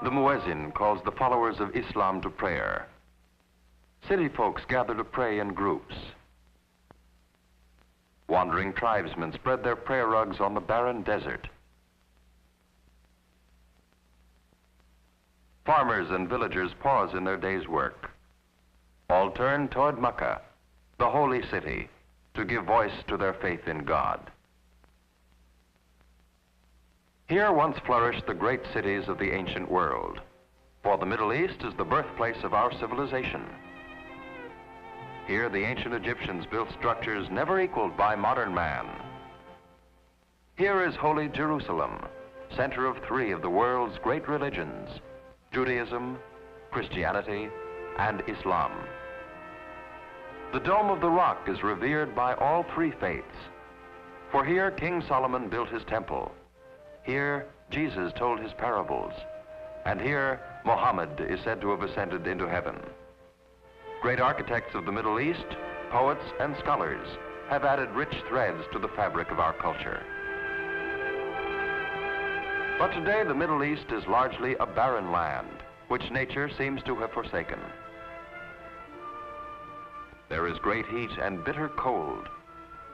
The muezzin calls the followers of Islam to prayer. City folks gather to pray in groups. Wandering tribesmen spread their prayer rugs on the barren desert. Farmers and villagers pause in their day's work. All turn toward Mecca, the holy city, to give voice to their faith in God. Here once flourished the great cities of the ancient world, for the Middle East is the birthplace of our civilization. Here the ancient Egyptians built structures never equaled by modern man. Here is holy Jerusalem, center of three of the world's great religions, Judaism, Christianity, and Islam. The Dome of the Rock is revered by all three faiths, for here King Solomon built his temple. Here Jesus told his parables, and here Muhammad is said to have ascended into heaven. Great architects of the Middle East, poets and scholars have added rich threads to the fabric of our culture. But today the Middle East is largely a barren land, which nature seems to have forsaken. There is great heat and bitter cold,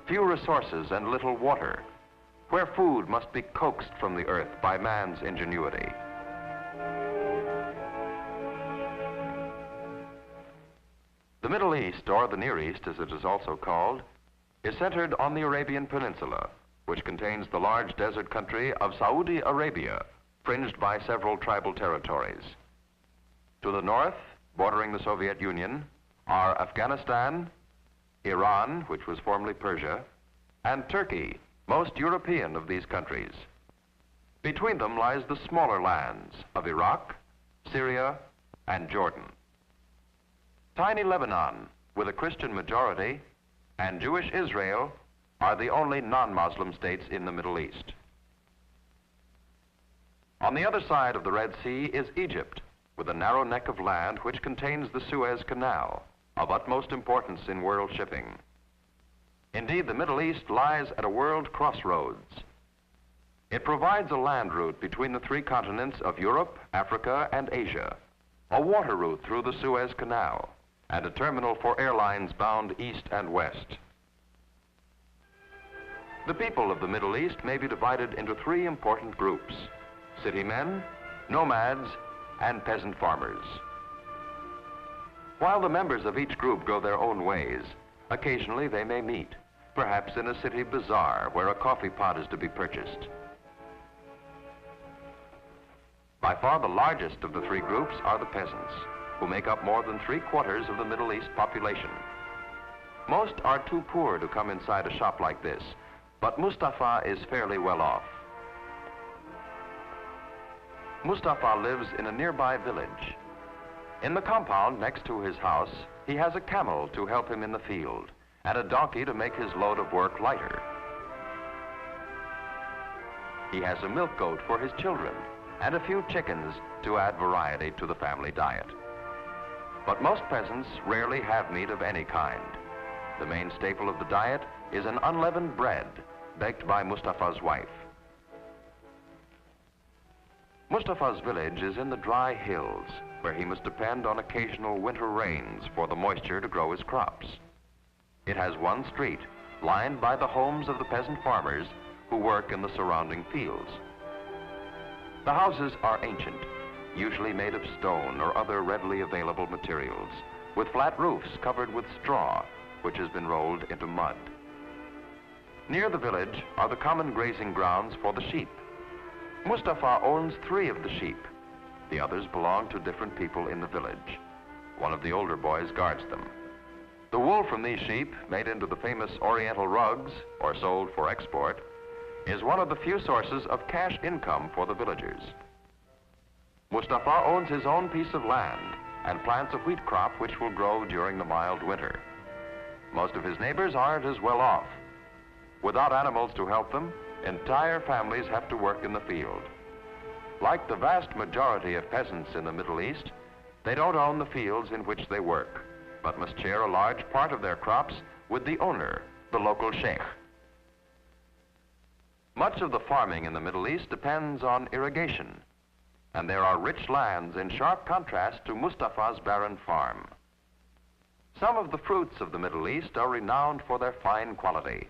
few resources and little water, where food must be coaxed from the earth by man's ingenuity. The Middle East, or the Near East as it is also called, is centered on the Arabian Peninsula, which contains the large desert country of Saudi Arabia, fringed by several tribal territories. To the north, bordering the Soviet Union, are Afghanistan, Iran, which was formerly Persia, and Turkey, most European of these countries. Between them lies the smaller lands of Iraq, Syria, and Jordan. Tiny Lebanon, with a Christian majority, and Jewish Israel are the only non-Muslim states in the Middle East. On the other side of the Red Sea is Egypt, with a narrow neck of land which contains the Suez Canal, of utmost importance in world shipping. Indeed, the Middle East lies at a world crossroads. It provides a land route between the three continents of Europe, Africa, and Asia, a water route through the Suez Canal, and a terminal for airlines bound east and west. The people of the Middle East may be divided into three important groups: city men, nomads, and peasant farmers. While the members of each group go their own ways, occasionally they may meet, perhaps in a city bazaar where a coffee pot is to be purchased. By far the largest of the three groups are the peasants, who make up more than 3/4 of the Middle East population. Most are too poor to come inside a shop like this, but Mustafa is fairly well off. Mustafa lives in a nearby village. In the compound next to his house, he has a camel to help him in the field, and a donkey to make his load of work lighter. He has a milk goat for his children, and a few chickens to add variety to the family diet. But most peasants rarely have meat of any kind. The main staple of the diet is an unleavened bread, baked by Mustafa's wife. Mustafa's village is in the dry hills, where he must depend on occasional winter rains for the moisture to grow his crops. It has one street, lined by the homes of the peasant farmers who work in the surrounding fields. The houses are ancient, usually made of stone or other readily available materials, with flat roofs covered with straw, which has been rolled into mud. Near the village are the common grazing grounds for the sheep. Mustafa owns 3 of the sheep. The others belong to different people in the village. One of the older boys guards them. The wool from these sheep, made into the famous Oriental rugs, or sold for export, is one of the few sources of cash income for the villagers. Mustafa owns his own piece of land and plants a wheat crop which will grow during the mild winter. Most of his neighbors aren't as well off. Without animals to help them, entire families have to work in the field. Like the vast majority of peasants in the Middle East, they don't own the fields in which they work, but must share a large part of their crops with the owner, the local sheikh. Much of the farming in the Middle East depends on irrigation. and there are rich lands in sharp contrast to Mustafa's barren farm. Some of the fruits of the Middle East are renowned for their fine quality.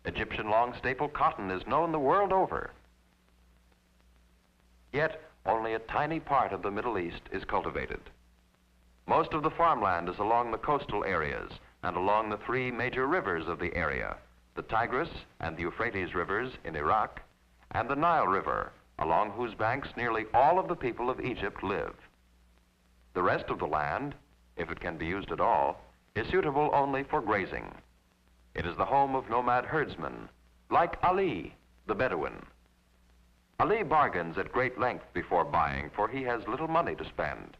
Egyptian long staple cotton is known the world over. Yet, only a tiny part of the Middle East is cultivated. Most of the farmland is along the coastal areas and along the three major rivers of the area, the Tigris and the Euphrates rivers in Iraq, and the Nile River, along whose banks nearly all of the people of Egypt live. The rest of the land, if it can be used at all, is suitable only for grazing. It is the home of nomad herdsmen, like Ali, the Bedouin. Ali bargains at great length before buying, for he has little money to spend.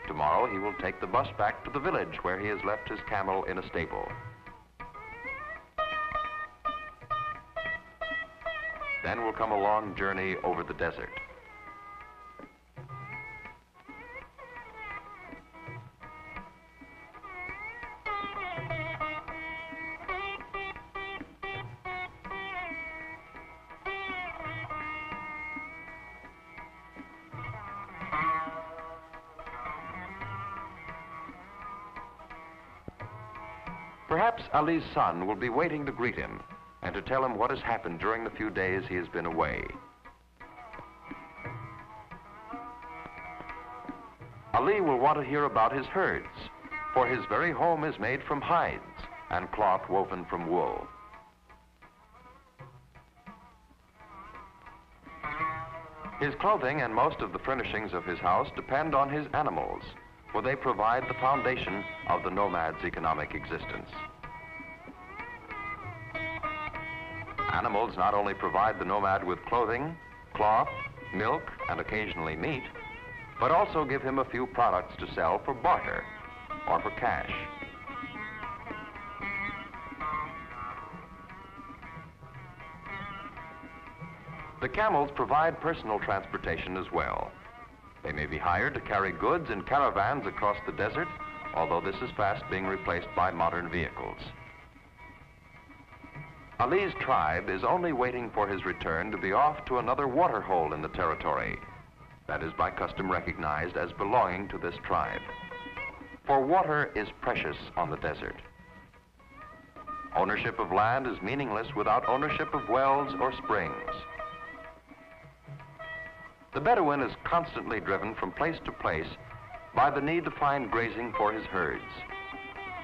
Tomorrow he will take the bus back to the village where he has left his camel in a stable. Then will come a long journey over the desert. Perhaps Ali's son will be waiting to greet him and to tell him what has happened during the few days he has been away. Ali will want to hear about his herds, for his very home is made from hides and cloth woven from wool. His clothing and most of the furnishings of his house depend on his animals, for they provide the foundation of the nomad's economic existence. Animals not only provide the nomad with clothing, cloth, milk, and occasionally meat, but also give him a few products to sell for barter or for cash. The camels provide personal transportation as well. They may be hired to carry goods in caravans across the desert, although this is fast being replaced by modern vehicles. Ali's tribe is only waiting for his return to be off to another water hole in the territory. That is by custom recognized as belonging to this tribe. For water is precious on the desert. Ownership of land is meaningless without ownership of wells or springs. The Bedouin is constantly driven from place to place by the need to find grazing for his herds.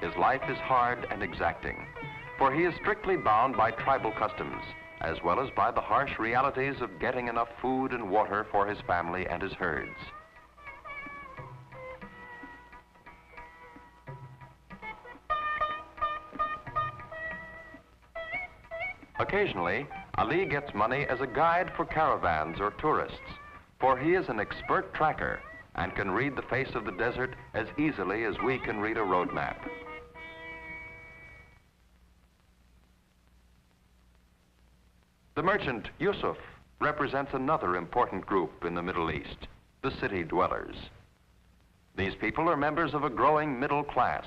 His life is hard and exacting, for he is strictly bound by tribal customs, as well as by the harsh realities of getting enough food and water for his family and his herds. Occasionally, Ali gets money as a guide for caravans or tourists, for he is an expert tracker and can read the face of the desert as easily as we can read a road map. The merchant Yusuf represents another important group in the Middle East, the city dwellers. These people are members of a growing middle class.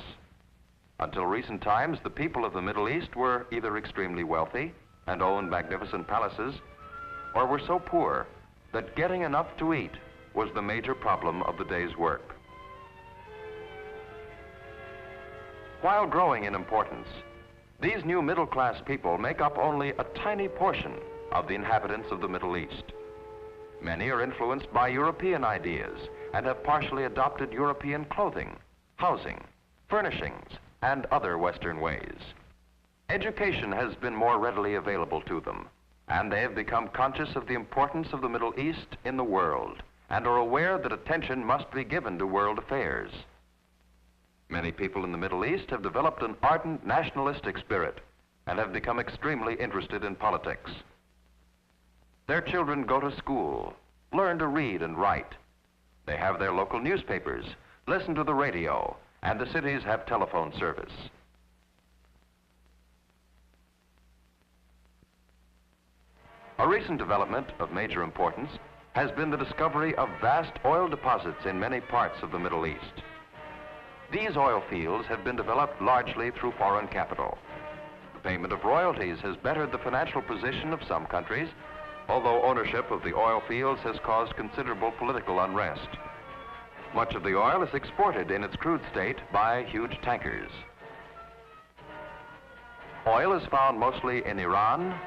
Until recent times, the people of the Middle East were either extremely wealthy and owned magnificent palaces, or were so poor that getting enough to eat was the major problem of the day's work. While growing in importance, these new middle-class people make up only a tiny portion of the inhabitants of the Middle East. Many are influenced by European ideas and have partially adopted European clothing, housing, furnishings, and other Western ways. Education has been more readily available to them, and they have become conscious of the importance of the Middle East in the world and are aware that attention must be given to world affairs. Many people in the Middle East have developed an ardent nationalistic spirit and have become extremely interested in politics. Their children go to school, learn to read and write. They have their local newspapers, listen to the radio, and the cities have telephone service. A recent development of major importance has been the discovery of vast oil deposits in many parts of the Middle East. These oil fields have been developed largely through foreign capital. Payment of royalties has bettered the financial position of some countries, although ownership of the oil fields has caused considerable political unrest. Much of the oil is exported in its crude state by huge tankers. Oil is found mostly in Iran,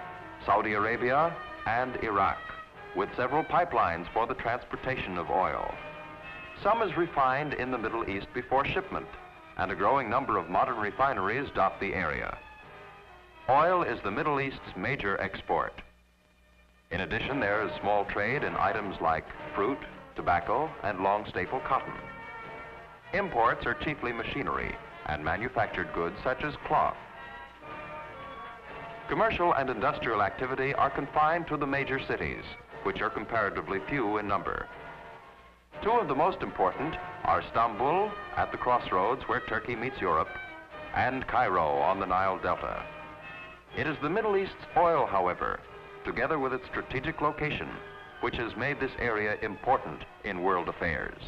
Saudi Arabia, and Iraq, with several pipelines for the transportation of oil. Some is refined in the Middle East before shipment, and a growing number of modern refineries dot the area. Oil is the Middle East's major export. In addition, there is small trade in items like fruit, tobacco, and long staple cotton. Imports are chiefly machinery and manufactured goods such as cloth. Commercial and industrial activity are confined to the major cities, which are comparatively few in number. Two of the most important are Istanbul, at the crossroads where Turkey meets Europe, and Cairo on the Nile Delta. It is the Middle East's oil, however, together with its strategic location, which has made this area important in world affairs.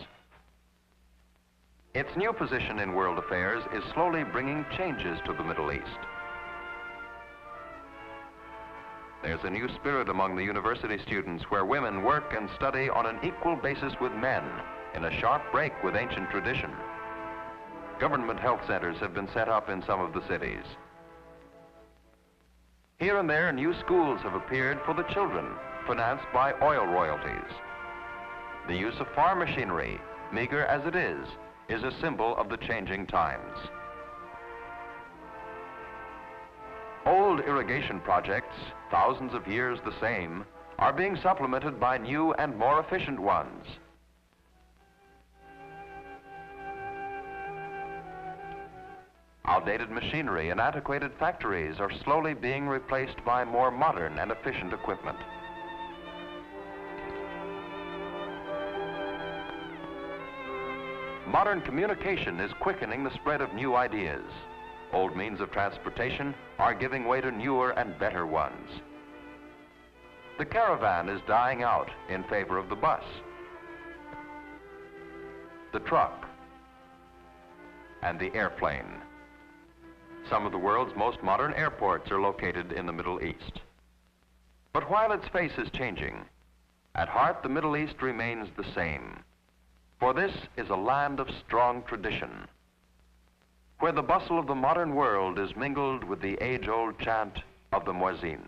Its new position in world affairs is slowly bringing changes to the Middle East. There's a new spirit among the university students where women work and study on an equal basis with men, in a sharp break with ancient tradition. Government health centers have been set up in some of the cities. Here and there, new schools have appeared for the children, financed by oil royalties. The use of farm machinery, meager as it is a symbol of the changing times. Old irrigation projects, thousands of years the same, are being supplemented by new and more efficient ones. Outdated machinery and antiquated factories are slowly being replaced by more modern and efficient equipment. Modern communication is quickening the spread of new ideas. Old means of transportation are giving way to newer and better ones. The caravan is dying out in favor of the bus, the truck, and the airplane. Some of the world's most modern airports are located in the Middle East. But while its face is changing, at heart the Middle East remains the same. For this is a land of strong tradition, where the bustle of the modern world is mingled with the age-old chant of the muezzin.